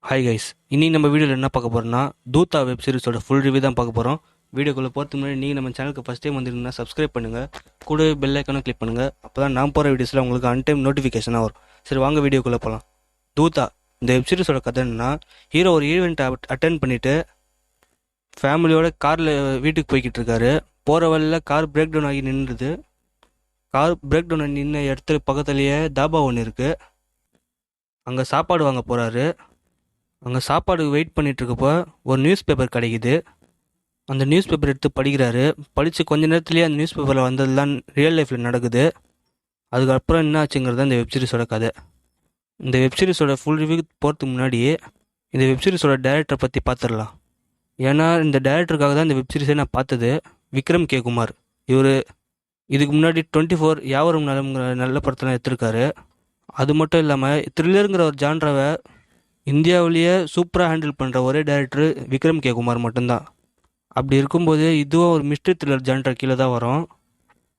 Hi guys, இன்னைக்கு நம்ம வீடியோவில் என்ன பார்க்க போகிறோம்னா தூத்தா வெப் சீரிஸோட ஃபுல் ரிவ்யூ தான் பார்க்க போகிறோம். வீடியோக்குள்ளே போகிறதுக்கு முன்னாடி நீங்கள் நம்ம சேனலுக்கு ஃபஸ்ட் டைம் வந்திருந்தீங்கன்னா சப்ஸ்கிரைப் பண்ணுங்கள், கூட பெல் ஐக்கானும் கிளிக் பண்ணுங்கள். அப்போ தான் நான் போகிற வீடியோஸில் உங்களுக்கு அன்டைம் நோட்டிஃபிகேஷனாக வரும். சரி, வாங்க வீடியோக்குள்ளே போகலாம். தூத்தா இந்த வெப் சீரிஸோட கதை என்னன்னா, ஹீரோ ஒரு ஈவெண்ட் அட்டென்ட் பண்ணிவிட்டு ஃபேமிலியோட காரில் வீட்டுக்கு போய்கிட்டு இருக்காரு. போகிற வழியில் கார் பிரேக் டவுன் ஆகி நின்றுது. கார் பிரேக் டவுன் ஆகி நின்ன இடத்துல பக்கத்துலேயே தாபா ஒன்று இருக்குது. அங்கே சாப்பாடு வாங்க போகிறாரு. அங்கே சாப்பாடு வெயிட் பண்ணிட்டு இருக்கப்போ ஒரு நியூஸ் பேப்பர் கிடைக்குது. அந்த நியூஸ் பேப்பர் எடுத்து படிக்கிறாரு. படித்து கொஞ்ச நேரத்துலேயே அந்த நியூஸ் பேப்பரில் வந்ததுலாம் ரியல் லைஃப்பில் நடக்குது. அதுக்கப்புறம் என்ன ஆச்சுங்கிறது இந்த வெப்சீரிஸோட கதை. இந்த வெப்சீரிஸோட ஃபுல் ரிவ்யூ போகிறதுக்கு முன்னாடியே இந்த வெப்சீரிஸோட டைரக்டரை பற்றி பார்த்துடலாம். ஏன்னா இந்த டைரக்டருக்காக தான் இந்த வெப்சீரிஸை நான் பார்த்தது. விக்ரம் கே குமார். இவர் இதுக்கு முன்னாடி 24 யாவரும் நலம்ங்கிற நல்ல படத்தெல்லாம் எடுத்திருக்காரு. அது மட்டும் இல்லாமல் த்ரில்லருங்கிற ஒரு ஜான்ராவை இந்தியாவிலேயே சூப்பராக ஹேண்டில் பண்ணுற ஒரே டைரக்டர் விக்ரம் கே குமார் மட்டும்தான். அப்படி இருக்கும்போது இதுவும் ஒரு மிஸ்ட்ரி த்ரில்லர் ஜான்ரா கீழே தான் வரும்.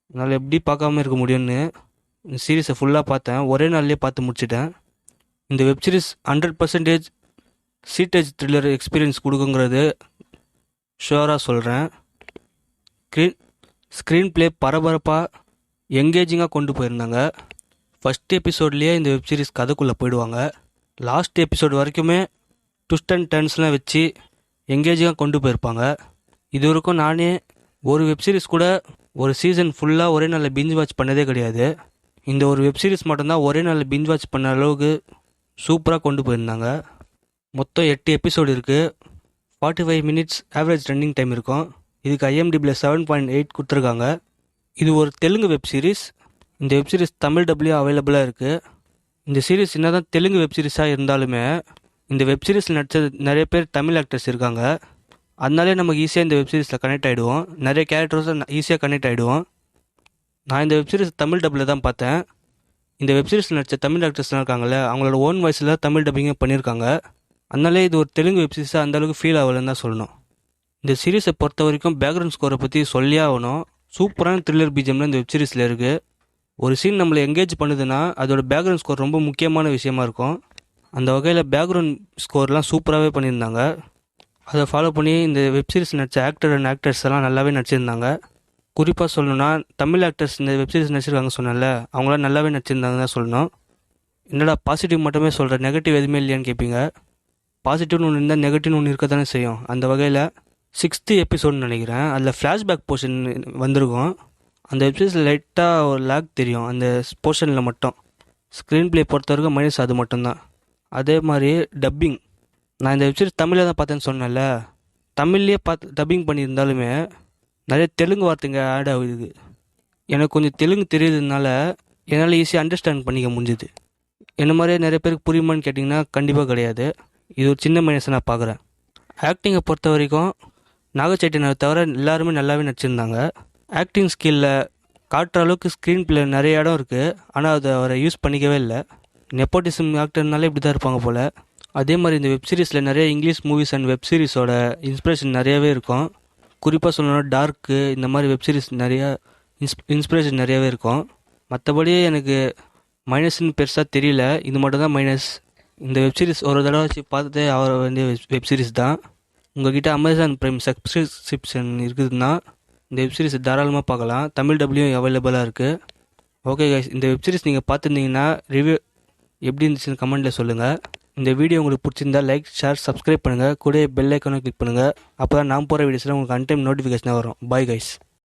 அதனால் எப்படி பார்க்காம இருக்க முடியும்னு இந்த சீரீஸை ஃபுல்லாக பார்த்தேன். ஒரே நாள்லேயே பார்த்து முடிச்சிட்டேன். இந்த web series 100% seat edge thriller experience கொடுக்குங்கிறது ஷுவராக சொல்கிறேன். ஸ்க்ரீன் ப்ளே பரபரப்பாக எங்கேஜிங்காக கொண்டு போயிருந்தாங்க. ஃபஸ்ட் எபிசோட்லேயே இந்த வெப் சீரிஸ் கதைக்குள்ளே போயிடுவாங்க. லாஸ்ட் எபிசோட் வரைக்குமே ட்விஸ்ட் அண்ட் டர்ன்ஸ்லாம் வச்சு எங்கேஜிங்காக கொண்டு போயிருப்பாங்க. இது வரைக்கும் நானே ஒரு வெப்சீரிஸ் கூட ஒரு சீசன் ஃபுல்லாக ஒரே நாளில் பிஞ்ச் வாட்ச் பண்ணதே கிடையாது. இந்த ஒரு வெப்சீரிஸ் மட்டும்தான் ஒரே நாளில் பிஞ்ச் வாட்ச் பண்ண அளவுக்கு சூப்பராக கொண்டு போயிருந்தாங்க. மொத்தம் 8 எபிசோடு இருக்குது. 45 மினிட்ஸ் ஆவரேஜ் ரன்னிங் டைம் இருக்கும். இதுக்கு IMDbல 7.8 கொடுத்துருக்காங்க. இது ஒரு தெலுங்கு வெப்சீரிஸ். இந்த வெப்சீரிஸ் தமிழ் டப்லேயும் அவைலபிளாக இருக்குது. இந்த சீரிஸ் என்ன தான் தெலுங்கு வெப்சீரிஸாக இருந்தாலுமே இந்த வெப்சீரிஸில் நடித்த நிறைய பேர் தமிழ் ஆக்டர்ஸ் இருக்காங்க. அதனாலே நமக்கு ஈஸியாக இந்த வெப்சீரிஸில் கனெக்ட் ஆகிடுவோம். நிறைய கேரக்டர்ஸும் ஈஸியாக கனெக்ட் ஆகிடுவோம். நான் இந்த வெப்சீரிஸ் தமிழ் டப்பில் தான் பார்த்தேன். இந்த வெப்சீரிஸில் நடித்த தமிழ் ஆக்டர்ஸ்லாம் இருக்காங்கல்ல, அவங்களோட ஓன் வாய்ஸில் தமிழ் டப்பிங்கே பண்ணியிருக்காங்க. அதனாலே இது ஒரு தெலுங்கு வெப்சீரிஸாக அந்தளவுக்கு ஃபீல் ஆகலைன்னு தான் சொல்லணும். இந்த சீரிஸை பொறுத்த வரைக்கும் பேக்ரவுண்ட் ஸ்கோரை பற்றி சொல்லியே ஆகணும். சூப்பரான த்ரில்லர் பிஜிஎம்ல இந்த வெப்சீரிஸில் இருக்குது. ஒரு சீன் நம்மளை எங்கேஜ் பண்ணுதுன்னா அதோட பேக்ரவுண்ட் ஸ்கோர் ரொம்ப முக்கியமான விஷயமா இருக்கும். அந்த வகையில் பேக்ரவுண்ட் ஸ்கோர்லாம் சூப்பராகவே பண்ணியிருந்தாங்க. அதை ஃபாலோ பண்ணி இந்த வெப்சீரிஸ் நடித்த ஆக்டர் அண்ட் ஆக்டர்ஸ் எல்லாம் நல்லாவே நடிச்சிருந்தாங்க. குறிப்பாக சொல்லணும்னா தமிழ் ஆக்டர்ஸ் இந்த வெப்சீரிஸ் நடிச்சிருக்காங்க சொன்னல, அவங்களாம் நல்லாவே நடிச்சிருந்தாங்க தான் சொல்லணும். என்னடா பாசிட்டிவ் மட்டுமே சொல்கிற, நெகட்டிவ் எதுவுமே இல்லையான்னு கேட்பீங்க. பாசிட்டிவ்னு ஒன்று இருந்தால் நெகட்டிவ்னு ஒன்று இருக்க தானே செய்யும். அந்த வகையில் 6th எபிசோட்னு நினைக்கிறேன், அதில் ஃப்ளாஷ்பேக் போர்ஷன் வந்திருக்கும். அந்த வெப்சீரிஸில் லைட்டாக ஒரு லேக் தெரியும் அந்த போர்ஷனில் மட்டும். ஸ்க்ரீன் ப்ளே பொறுத்த வரைக்கும் மைனஸ் அது மட்டும்தான். அதே மாதிரி டப்பிங், நான் இந்த வெப்சீரிஸ் தமிழில் தான் பார்த்தேன்னு சொன்னேன்ல, தமிழ்லேயே டப்பிங் பண்ணியிருந்தாலுமே நிறைய தெலுங்கு வார்த்தைங்க ஆட் ஆகுது. எனக்கு கொஞ்சம் தெலுங்கு தெரியுதுனால என்னால் ஈஸியாக அண்டர்ஸ்டாண்ட் பண்ணிக்க முடிஞ்சுது. என்ன மாதிரியே நிறைய பேருக்கு புரியுமான்னு கேட்டிங்கன்னா கண்டிப்பாக கிடையாது. இது ஒரு சின்ன மைனஸை நான் பார்க்குறேன். ஆக்டிங்கை பொறுத்த வரைக்கும் நாகச்சைத்தன்யாவை தவிர எல்லாருமே நல்லாவே நடிச்சிருந்தாங்க. ஆக்டிங் ஸ்கில்ல காட்டுற அளவுக்கு ஸ்க்ரீன் பிளே நிறைய இடம் இருக்குது. ஆனால் அதை அவரை யூஸ் பண்ணிக்கவே இல்லை. நெப்போட்டிசம் ஆக்டர்னாலே இப்படி தான் இருப்பாங்க போல். அதே மாதிரி இந்த வெப்சீரிஸில் நிறைய இங்கிலீஷ் மூவிஸ் அண்ட் வெப்சீரிஸோட இன்ஸ்பிரேஷன் நிறையவே இருக்கும். குறிப்பாக சொல்லணும்னா டார்க்கு, இந்த மாதிரி வெப்சீரிஸ் நிறைய இன்ஸ்பிரேஷன் நிறையவே இருக்கும். மற்றபடி எனக்கு மைனஸ்ன்னு பெருசாக தெரியல. இது மட்டும் தான் மைனஸ். இந்த வெப்சீரிஸ் ஒரு தடவை வச்சு பார்த்துட்டு ஆக வேண்டிய வெப்சீரிஸ் தான். உங்கள்கிட்ட அமேசான் பிரைம் சப்ஸ்கிரிப்ஷன் இருக்குதுன்னா இந்த வெப்சீரிஸ் தாராளமாக பார்க்கலாம். தமிழ் டப்ளியும் அவைலபிளாக இருக்குது. ஓகே கைஸ், இந்த வெப்சீரிஸ் நீங்கள் பார்த்துருந்தீங்கன்னா ரிவ்யூ எப்படி இருந்துச்சுன்னு கமெண்ட்டில் சொல்லுங்கள். இந்த வீடியோ உங்களுக்கு பிடிச்சிருந்தா லைக், ஷேர், சப்ஸ்கிரைப் பண்ணுங்கள். கூட பெல் ஐக்கானை கிளிக் பண்ணுங்கள். அப்போ தான் நான் போகிற வீடியோஸில் உங்களுக்கு அன்டைம் நோட்டிஃபிகேஷனாக வரும். Bye guys.